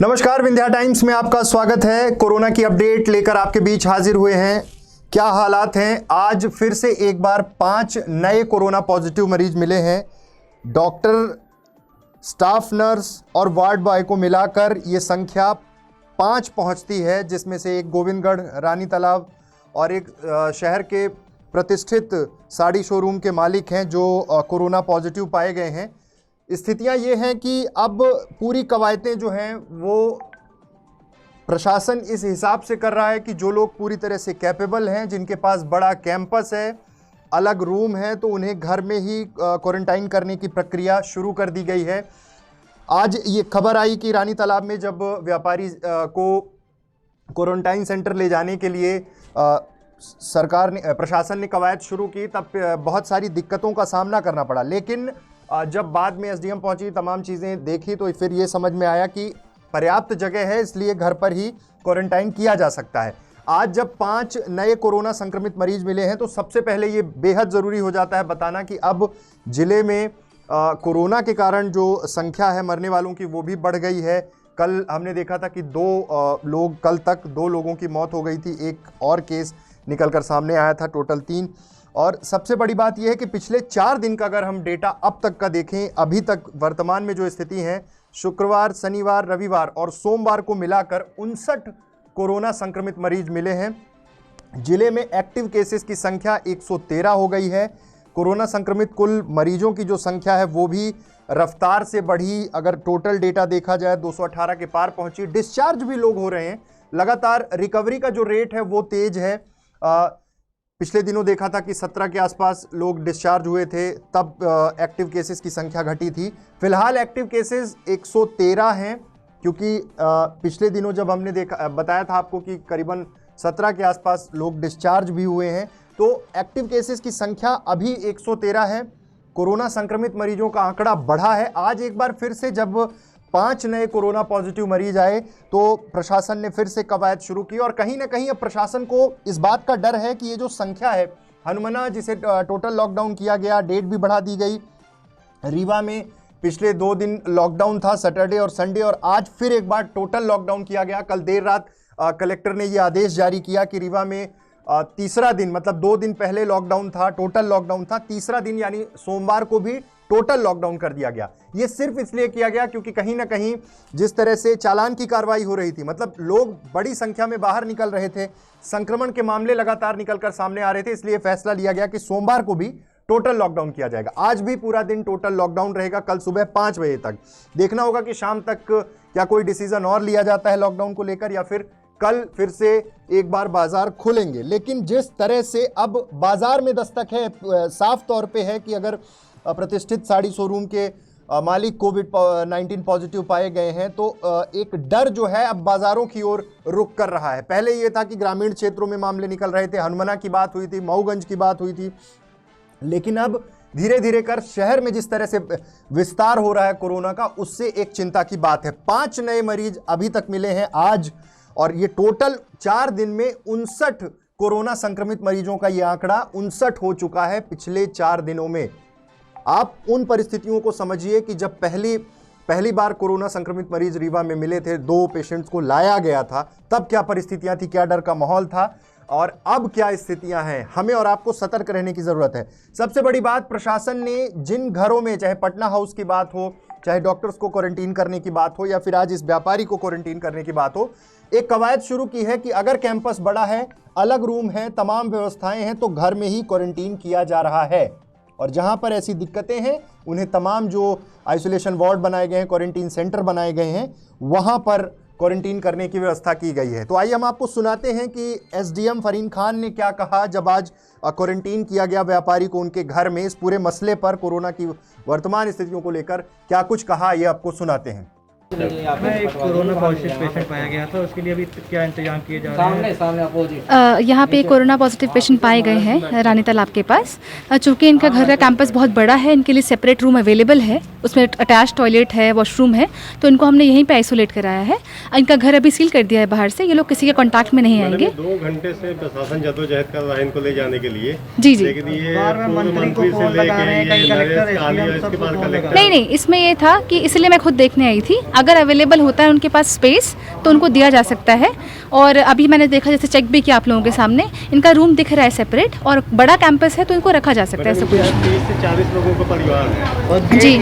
नमस्कार, विंध्या टाइम्स में आपका स्वागत है। कोरोना की अपडेट लेकर आपके बीच हाजिर हुए हैं। क्या हालात हैं? आज फिर से एक बार 5 नए कोरोना पॉजिटिव मरीज मिले हैं। डॉक्टर, स्टाफ नर्स और वार्ड बॉय को मिलाकर ये संख्या 5 पहुंचती है, जिसमें से एक गोविंदगढ़, रानी तालाब और एक शहर के प्रतिष्ठित साड़ी शोरूम के मालिक हैं जो कोरोना पॉजिटिव पाए गए हैं। स्थितियां ये हैं कि अब पूरी कवायतें जो हैं वो प्रशासन इस हिसाब से कर रहा है कि जो लोग पूरी तरह से कैपेबल हैं, जिनके पास बड़ा कैंपस है, अलग रूम है, तो उन्हें घर में ही क्वारंटाइन करने की प्रक्रिया शुरू कर दी गई है। आज ये खबर आई कि रानी तालाब में जब व्यापारी को क्वारंटाइन सेंटर ले जाने के लिए प्रशासन ने कवायद शुरू की, तब बहुत सारी दिक्कतों का सामना करना पड़ा। लेकिन जब बाद में एसडीएम पहुंची, तमाम चीज़ें देखी, तो फिर ये समझ में आया कि पर्याप्त जगह है, इसलिए घर पर ही क्वारंटाइन किया जा सकता है। आज जब 5 नए कोरोना संक्रमित मरीज मिले हैं, तो सबसे पहले ये बेहद ज़रूरी हो जाता है बताना कि अब जिले में कोरोना के कारण जो संख्या है मरने वालों की, वो भी बढ़ गई है। कल हमने देखा था कि कल तक 2 लोगों की मौत हो गई थी, एक और केस निकलकर सामने आया था, टोटल 3। और सबसे बड़ी बात यह है कि पिछले 4 दिन का अगर हम डेटा अब तक का देखें, अभी तक वर्तमान में जो स्थिति है, शुक्रवार, शनिवार, रविवार और सोमवार को मिलाकर 59 कोरोना संक्रमित मरीज मिले हैं। जिले में एक्टिव केसेस की संख्या 113 हो गई है। कोरोना संक्रमित कुल मरीजों की जो संख्या है वो भी रफ्तार से बढ़ी। अगर टोटल डेटा देखा जाए 218 के पार पहुंची। डिस्चार्ज भी लोग हो रहे हैं। लगातार रिकवरी का जो रेट है वो तेज है। पिछले दिनों देखा था कि 17 के आसपास लोग डिस्चार्ज हुए थे, तब एक्टिव केसेस की संख्या घटी थी। फिलहाल एक्टिव केसेस 113 हैं, क्योंकि पिछले दिनों जब हमने बताया था आपको कि करीबन 17 के आसपास लोग डिस्चार्ज भी हुए हैं, तो एक्टिव केसेस की संख्या अभी 113 है। कोरोना संक्रमित मरीजों का आंकड़ा बढ़ा है। आज एक बार फिर से जब 5 नए कोरोना पॉजिटिव मरीज आए, तो प्रशासन ने फिर से कवायद शुरू की। और कहीं ना कहीं अब प्रशासन को इस बात का डर है कि ये जो संख्या है, हनुमाना जिसे टोटल लॉकडाउन किया गया, डेट भी बढ़ा दी गई। रीवा में पिछले 2 दिन लॉकडाउन था, सैटरडे और संडे, और आज फिर एक बार टोटल लॉकडाउन किया गया। कल देर रात कलेक्टर ने ये आदेश जारी किया कि रीवा में तीसरा दिन, मतलब 2 दिन पहले लॉकडाउन था, टोटल लॉकडाउन था, तीसरा दिन यानी सोमवार को भी टोटल लॉकडाउन कर दिया गया। ये सिर्फ इसलिए किया गया क्योंकि कहीं ना कहीं जिस तरह से चालान की कार्रवाई हो रही थी, मतलब लोग बड़ी संख्या में बाहर निकल रहे थे, संक्रमण के मामले लगातार निकलकर सामने आ रहे थे, इसलिए फैसला लिया गया कि सोमवार को भी टोटल लॉकडाउन किया जाएगा। आज भी पूरा दिन टोटल लॉकडाउन रहेगा, कल सुबह 5 बजे तक। देखना होगा कि शाम तक क्या कोई डिसीजन और लिया जाता है लॉकडाउन को लेकर, या फिर कल फिर से एक बार बाजार खुलेंगे। लेकिन जिस तरह से अब बाजार में दस्तक है, साफ तौर पे है कि अगर प्रतिष्ठित साड़ी शोरूम के मालिक कोविड-19 पॉजिटिव पाए गए हैं, तो एक डर जो है अब बाजारों की ओर रुख कर रहा है। पहले ये था कि ग्रामीण क्षेत्रों में मामले निकल रहे थे, हनुमाना की बात हुई थी, मऊगंज की बात हुई थी, लेकिन अब धीरे धीरे कर शहर में जिस तरह से विस्तार हो रहा है कोरोना का, उससे एक चिंता की बात है। 5 नए मरीज अभी तक मिले हैं आज, और ये टोटल 4 दिन में 59 कोरोना संक्रमित मरीजों का ये आंकड़ा 59 हो चुका है पिछले 4 दिनों में। आप उन परिस्थितियों को समझिए कि जब पहली बार कोरोना संक्रमित मरीज रीवा में मिले थे, 2 पेशेंट्स को लाया गया था, तब क्या परिस्थितियां थी, क्या डर का माहौल था, और अब क्या स्थितियां हैं। हमें और आपको सतर्क रहने की जरूरत है। सबसे बड़ी बात, प्रशासन ने जिन घरों में, चाहे पटना हाउस की बात हो, चाहे डॉक्टर्स को क्वारंटीन करने की बात हो, या फिर आज इस व्यापारी को क्वारंटीन करने की बात हो, एक कवायद शुरू की है कि अगर कैंपस बड़ा है, अलग रूम है, तमाम व्यवस्थाएं हैं, तो घर में ही क्वारंटीन किया जा रहा है। और जहां पर ऐसी दिक्कतें हैं, उन्हें तमाम जो आइसोलेशन वार्ड बनाए गए हैं, क्वारंटीन सेंटर बनाए गए हैं, वहां पर क्वारंटीन करने की व्यवस्था की गई है। तो आइए हम आपको सुनाते हैं कि एसडीएम फरीन खान ने क्या कहा जब आज क्वारंटीन किया गया व्यापारी को उनके घर में। इस पूरे मसले पर, कोरोना की वर्तमान स्थितियों को लेकर क्या कुछ कहा, ये आपको सुनाते हैं। मैं एक कोरोना पॉजिटिव पेशेंट पाया गया था, उसके लिए अभी क्या इंतजाम किए जा रहे हैं? यहाँ पे कोरोना पॉजिटिव पेशेंट पाए गए हैं रानी तालाब के पास। चूँकि इनका घर का कैंपस बहुत बड़ा है, इनके लिए सेपरेट रूम अवेलेबल है, उसमें अटैच टॉयलेट है, वॉशरूम है, तो इनको हमने यहीं पे आइसोलेट कराया है। इनका घर अभी सील कर दिया है बाहर से, ये लोग किसी के कॉन्टैक्ट में नहीं आएंगे। 2 घंटे से प्रशासन जद्दोजहद कर रहा है इनको ले जाने के लिए। जी जी, लेकिन ये मंत्री से लेके नहीं, इसमें ये था कि इसलिए मैं खुद देखने आई थी। अगर अवेलेबल होता है उनके पास स्पेस तो उनको दिया जा सकता है। और अभी मैंने देखा, जैसे चेक भी किया आप लोगों के सामने, इनका रूम दिख रहा है सेपरेट और बड़ा कैंपस है तो इनको रखा जा सकता है सब कुछ। 30 से 40 लोगों का परिवार है। और जी।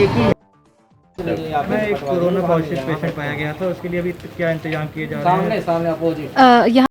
मैं एक कोरोना पॉजिटिव पेशेंट पाया गया था, उसके लिए अभी क्या इंतजाम किए जा रहे हैं? यहाँ